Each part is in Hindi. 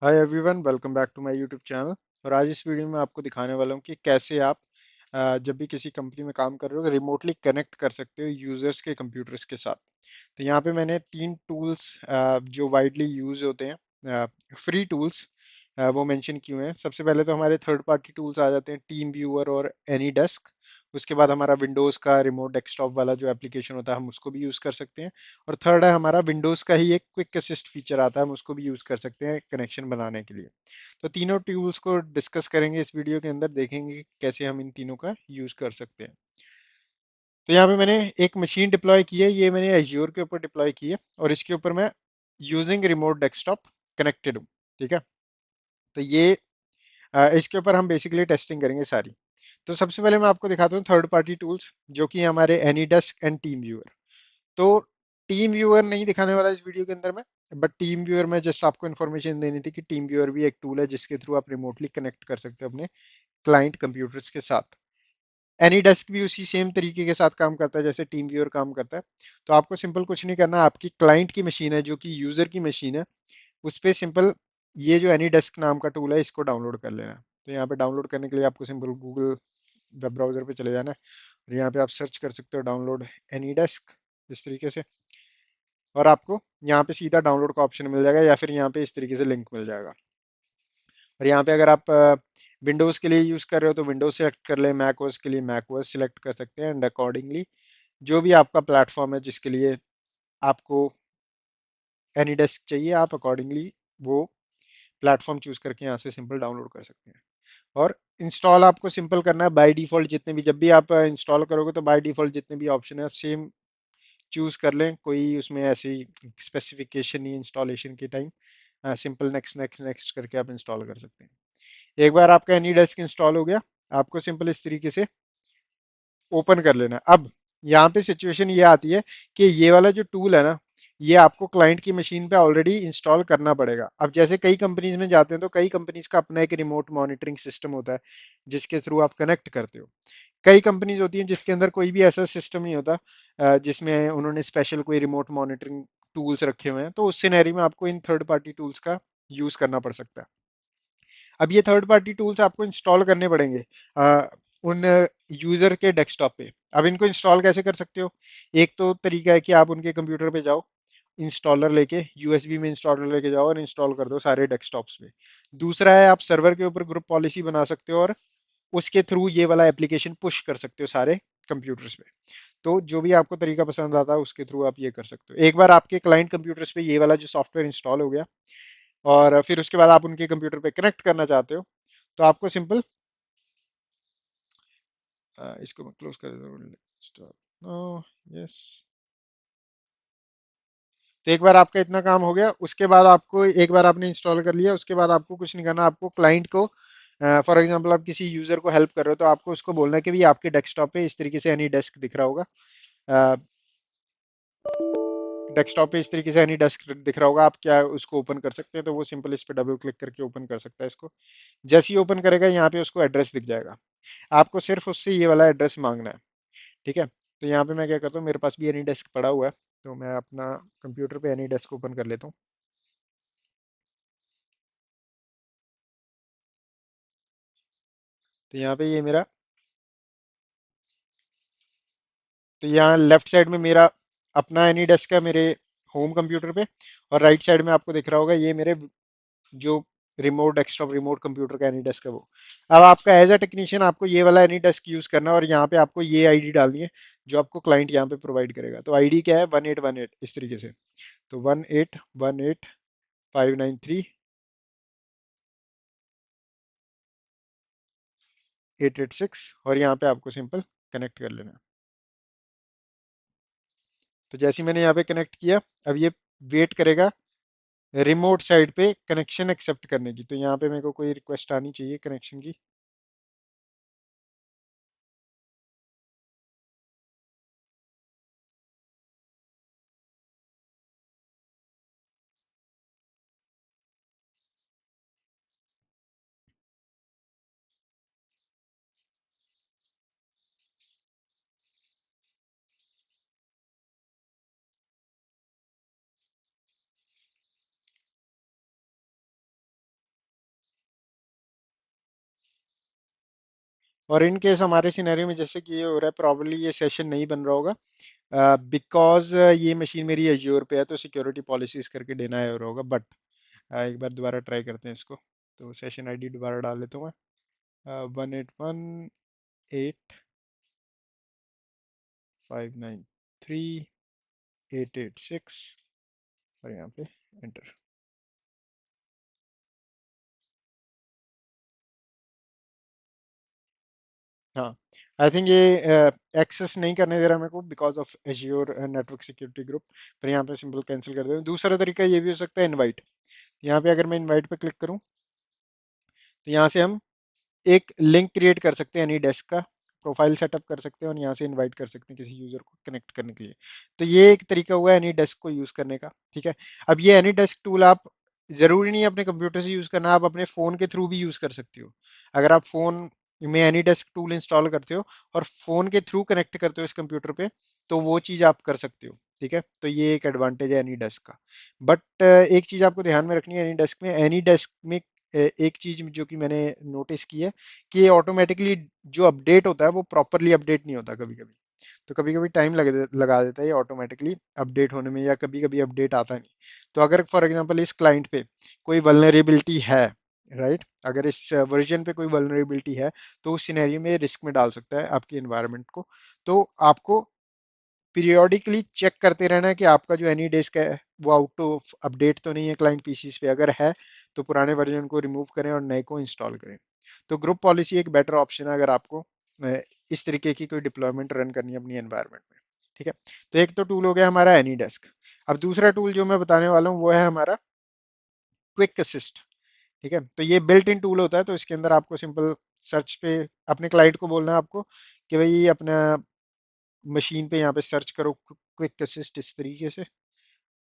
Hi everyone, welcome back to my YouTube channel. और आज इस वीडियो में आपको दिखाने वाला हूँ कि कैसे आप जब भी किसी कंपनी में काम कर रहे हो रिमोटली कनेक्ट कर सकते हो यूजर्स के कंप्यूटर्स के साथ। तो यहाँ पे मैंने तीन टूल्स जो वाइडली यूज होते हैं, फ्री टूल्स, वो मेंशन किए हुए हैं। सबसे पहले तो हमारे थर्ड पार्टी टूल्स आ जाते हैं, टीम व्यूअर और एनी डेस्क। उसके बाद हमारा विंडोज़ का रिमोट डेस्कटॉप वाला जो एप्लीकेशन होता है हम उसको भी यूज़ कर सकते हैं। और थर्ड है हमारा विंडोज़ का ही एक क्विक असिस्ट फीचर आता है, हम उसको भी यूज़ कर सकते हैं कनेक्शन बनाने के लिए। तो तीनों टूल्स को डिस्कस करेंगे इस वीडियो के अंदर, देखेंगे कि कैसे हम इन तीनों का यूज़ कर सकते हैं। तो यहाँ पे मैंने एक मशीन डिप्लॉय की है, ये मैंने एज्योर के ऊपर डिप्लॉय की है और इसके ऊपर मैं यूजिंग रिमोट डेस्कटॉप कनेक्टेड हूँ। ठीक है। तो ये इसके ऊपर हम बेसिकली टेस्टिंग करेंगे सारी। तो सबसे पहले मैं आपको दिखाता हूँ थर्ड पार्टी टूल्स, जो कि हमारे एनीडेस्क एंड टीम व्यूअर। तो टीम व्यूअर नहीं दिखाने वाला इस वीडियो के अंदर में, बट टीम व्यूअर में जस्ट आपको इन्फॉर्मेशन देनी थी कि टीम व्यूअर भी एक टूल है जिसके थ्रू आप रिमोटली कनेक्ट कर सकते हो अपने क्लाइंट कंप्यूटर्स के साथ। एनी डेस्क भी उसी सेम तरीके के साथ काम करता है जैसे टीम व्यूअर काम करता है। तो आपको सिंपल कुछ नहीं करना, आपकी क्लाइंट की मशीन है जो कि यूजर की मशीन है, उस पर सिंपल ये जो एनी डेस्क नाम का टूल है इसको डाउनलोड कर लेना है। तो यहाँ पे डाउनलोड करने के लिए आपको सिंपल गूगल वेब ब्राउजर पे चले जाना है और यहाँ पे आप सर्च कर सकते हो डाउनलोड एनी डेस्क इस तरीके से। और आपको यहाँ पे सीधा डाउनलोड का ऑप्शन मिल जाएगा या फिर यहाँ पे इस तरीके से लिंक मिल जाएगा। और यहाँ पे अगर आप विंडोज़ के लिए यूज़ कर रहे हो तो विंडोज़ सेलेक्ट कर ले, मैक ओएस के लिए मैक ओएस सेलेक्ट कर सकते हैं एंड अकॉर्डिंगली जो भी आपका प्लेटफॉर्म है जिसके लिए आपको एनी डेस्क चाहिए, आप अकॉर्डिंगली वो प्लेटफॉर्म चूज करके यहाँ से सिंपल डाउनलोड कर सकते हैं। और इंस्टॉल आपको सिंपल करना है बाय डिफ़ॉल्ट, जितने भी जब भी आप इंस्टॉल करोगे तो बाय डिफ़ॉल्ट जितने भी ऑप्शन है आप सेम चूज कर लें, कोई उसमें ऐसी स्पेसिफिकेशन नहीं इंस्टॉलेशन के time. Simple next next next करके आप इंस्टॉल कर सकते हैं। एक बार आपका एनी डेस्क इंस्टॉल हो गया, आपको सिंपल इस तरीके से ओपन कर लेना है। अब यहाँ पे सिचुएशन ये आती है कि ये वाला जो टूल है ना, ये आपको क्लाइंट की मशीन पे ऑलरेडी इंस्टॉल करना पड़ेगा। अब जैसे कई कंपनीज में जाते हैं तो कई कंपनीज का अपना एक रिमोट मॉनिटरिंग सिस्टम होता है जिसके थ्रू आप कनेक्ट करते हो। कई कंपनीज होती हैं जिसके अंदर कोई भी ऐसा सिस्टम नहीं होता, जिसमें उन्होंने स्पेशल कोई रिमोट मॉनिटरिंग टूल्स रखे हुए हैं, तो उस सिनेरियो में आपको इन थर्ड पार्टी टूल्स का यूज करना पड़ सकता है। अब ये थर्ड पार्टी टूल्स आपको इंस्टॉल करने पड़ेंगे उन यूजर के डेस्कटॉप पे। अब इनको इंस्टॉल कैसे कर सकते हो? एक तो तरीका है कि आप उनके कंप्यूटर पे जाओ, इंस्टॉलर लेके यूएसबी में इंस्टॉलर लेके जाओ और इंस्टॉल कर दो सारे डेस्कटॉप्स पे। दूसरा है आप सर्वर के ऊपर ग्रुप पॉलिसी बना सकते हो और उसके थ्रू ये वाला एप्लीकेशन पुश कर सकते हो सारे कंप्यूटर्स पे। तो जो भी आपको तरीका पसंद आता है उसके थ्रू आप ये कर सकते हो। एक बार आपके क्लाइंट कंप्यूटर्स पे ये वाला जो सॉफ्टवेयर इंस्टॉल हो गया और फिर उसके बाद आप उनके कंप्यूटर पे कनेक्ट करना चाहते हो, तो आपको सिंपल इसको मैं क्लोज कर देता हूँ, स्टॉप, यस। तो एक बार आपका इतना काम हो गया, उसके बाद आपको एक बार आपने इंस्टॉल कर लिया, उसके बाद आपको कुछ नहीं करना। आपको क्लाइंट को, फॉर एग्जांपल आप किसी यूजर को हेल्प कर रहे हो तो आपको उसको बोलना है कि भी आपके डेस्कटॉप पे इस तरीके से एनी डेस्क दिख रहा होगा, डेस्कटॉप पे इस तरीके से एनी डेस्क दिख रहा होगा, आप क्या उसको ओपन कर सकते हैं। तो वो सिंपल इस पे डबल क्लिक करके ओपन कर सकता है इसको। जैसे ही ओपन करेगा यहाँ पे उसको एड्रेस दिख जाएगा, आपको सिर्फ उससे ये वाला एड्रेस मांगना है। ठीक है। तो यहाँ पे मैं क्या करता हूँ, मेरे पास भी एनी डेस्क पड़ा हुआ है, तो मैं अपना कंप्यूटर पे एनी डेस्क ओपन कर लेता हूँ। तो यहाँ पे ये मेरा, तो यहाँ लेफ्ट साइड में मेरा अपना एनी डेस्क है मेरे होम कंप्यूटर पे, और राइट साइड में आपको दिख रहा होगा ये मेरे जो रिमोट डेस्कटॉप रिमोट कंप्यूटर का एनी डेस्क है वो। अब आपका एज अ टेक्नीशियन आपको ये वाला एनी डेस्क यूज करना है और यहाँ पे आपको ये आईडी डालनी है जो आपको क्लाइंट यहाँ पे प्रोवाइड करेगा। तो आईडी क्या है, 1818 इस तरीके से। तो 1818593 886, और यहाँ पे आपको सिंपल कनेक्ट कर लेना है। तो जैसे ही मैंने यहाँ पे कनेक्ट किया, अब ये वेट करेगा रिमोट साइड पे कनेक्शन एक्सेप्ट करने की। तो यहाँ पे मेरे को कोई रिक्वेस्ट आनी चाहिए कनेक्शन की। और इन केस हमारे सिनेरियो में जैसे कि ये हो रहा है, प्रॉब्ली ये सेशन नहीं बन रहा होगा बिकॉज ये मशीन मेरी एज्योर पे है, तो सिक्योरिटी पॉलिसीज करके डिनाई हो रहा होगा। बट एक बार दोबारा ट्राई करते हैं इसको। तो सेशन आईडी दोबारा डाल देता हूँ मैं, 181 8593886 और यहाँ पे एंटर। हाँ, आई थिंक ये एक्सेस नहीं करने दे रहा मेरे को because of azure network security group. पर यहाँ पे सिंपल कैंसिल कर देता हूँ। दूसरा तरीका ये भी हो सकता है इनवाइट। यहाँ पे अगर मैं इनवाइट पे क्लिक करूँ तो यहाँ से हम एक लिंक क्रिएट कर सकते हैं एनी डेस्क का, प्रोफाइल सेटअप कर सकते हैं और यहाँ से इनवाइट कर सकते हैं किसी यूजर को कनेक्ट करने के लिए। तो ये एक तरीका हुआ एनी डेस्क को यूज करने का। ठीक है, अब ये एनी डेस्क टूल आप जरूरी नहीं है अपने कंप्यूटर से यूज करना, आप अपने फोन के थ्रू भी यूज कर सकते हो। अगर आप फोन में एनी डेस्क टूल इंस्टॉल करते हो और फोन के थ्रू कनेक्ट करते हो इस कंप्यूटर पे, तो वो चीज आप कर सकते हो। ठीक है, तो ये एक एडवांटेज है एनी डेस्क का। बट एक चीज आपको ध्यान में रखनी है एनी डेस्क में, एनी डेस्क में एक चीज जो कि मैंने नोटिस की है कि ये ऑटोमेटिकली जो अपडेट होता है वो प्रॉपरली अपडेट नहीं होता कभी कभी। तो कभी कभी टाइम लगा देता है ये ऑटोमेटिकली अपडेट होने में, या कभी कभी अपडेट आता नहीं। तो अगर फॉर एग्जांपल इस क्लाइंट पे कोई वल्नरेबिलिटी है, राइट, अगर इस वर्जन पे कोई वल्नरेबिलिटी है, तो उस सिनेरियो में रिस्क में डाल सकता है आपकी एनवायरनमेंट को। तो आपको पीरियोडिकली चेक करते रहना है कि आपका जो एनी डिस्क है वो आउट ऑफ अपडेट तो नहीं है क्लाइंट पीसीस पे। अगर है तो पुराने वर्जन को रिमूव करें और नए को इंस्टॉल करें। तो ग्रुप पॉलिसी एक बेटर ऑप्शन है अगर आपको इस तरीके की कोई डिप्लॉयमेंट रन करनी है अपनी एनवायरनमेंट में। ठीक है, तो एक तो टूल हो गया हमारा एनी डेस्क। अब दूसरा टूल जो मैं बताने वाला हूँ वो है हमारा क्विक असिस्ट। ठीक है, तो ये बिल्ट इन टूल होता है, तो इसके अंदर आपको सिंपल सर्च पे अपने क्लाइंट को बोलना है आपको कि भाई अपना मशीन पे यहाँ पे सर्च करो क्विक असिस्ट इस तरीके से।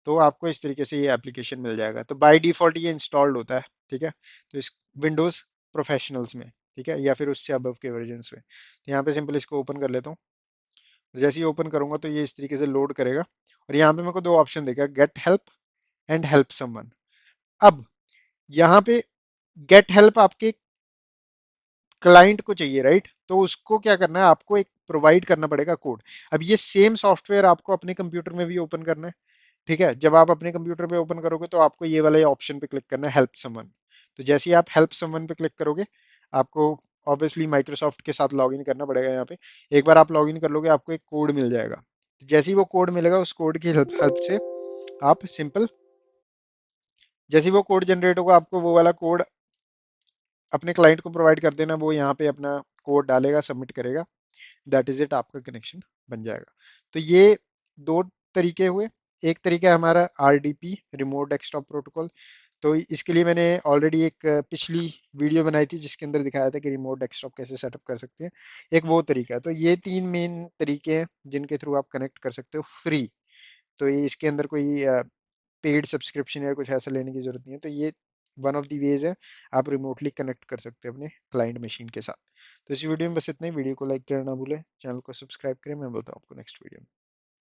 तो आपको इस तरीके से ये एप्लीकेशन मिल जाएगा। तो बाय डिफॉल्ट ये इंस्टॉल्ड होता है। ठीक है, तो इस विंडोज़ प्रोफेशनल्स में, ठीक है, या फिर उससे अबव के वर्जन में। तो यहाँ पे सिंपल इसको ओपन कर लेता हूँ। जैसे ही ओपन करूंगा तो ये इस तरीके से लोड करेगा और यहाँ पे मेरे को दो ऑप्शन देगा, get help and help someone. अब यहाँ पे गेट हेल्प आपके क्लाइंट को चाहिए, राइट, तो उसको क्या करना है, आपको एक प्रोवाइड करना पड़ेगा कोड। अब ये सेम सॉफ्टवेयर आपको अपने कंप्यूटर में भी ओपन करना है। ठीक है, जब आप अपने कंप्यूटर पे ओपन करोगे तो आपको ये वाले ऑप्शन पे क्लिक करना है, हेल्प समवन। तो जैसे ही आप हेल्प समवन पे क्लिक करोगे, आपको ऑब्वियसली माइक्रोसॉफ्ट के साथ लॉगिन करना पड़ेगा यहाँ पे। एक बार आप लॉगिन कर लोगे आपको एक कोड मिल जाएगा। तो जैसे ही वो कोड मिलेगा उस कोड की हेल्प से आप सिंपल, जैसे ही वो कोड जनरेट होगा आपको वो वाला कोड अपने क्लाइंट को प्रोवाइड कर देना, वो यहाँ पे अपना कोड डालेगा, सबमिट करेगा, दैट इज इट, आपका कनेक्शन बन जाएगा। तो ये दो तरीके हुए। एक तरीका है हमारा आरडीपी, रिमोट डेस्कटॉप प्रोटोकॉल। तो इसके लिए मैंने ऑलरेडी एक पिछली वीडियो बनाई थी जिसके अंदर दिखाया था कि रिमोट डेस्कटॉप कैसे सेटअप कर सकते हैं। एक वो तरीका है। तो ये तीन मेन तरीके हैं जिनके थ्रू आप कनेक्ट कर सकते हो फ्री। तो ये इसके अंदर कोई पेड सब्सक्रिप्शन या कुछ ऐसा लेने की जरूरत नहीं है। तो ये वन ऑफ दी वेज है, आप रिमोटली कनेक्ट कर सकते हैं अपने क्लाइंट मशीन के साथ। तो इस वीडियो में बस इतना ही। वीडियो को लाइक करना ना भूलें, चैनल को सब्सक्राइब करें। मैं बोलता हूँ आपको नेक्स्ट वीडियो में।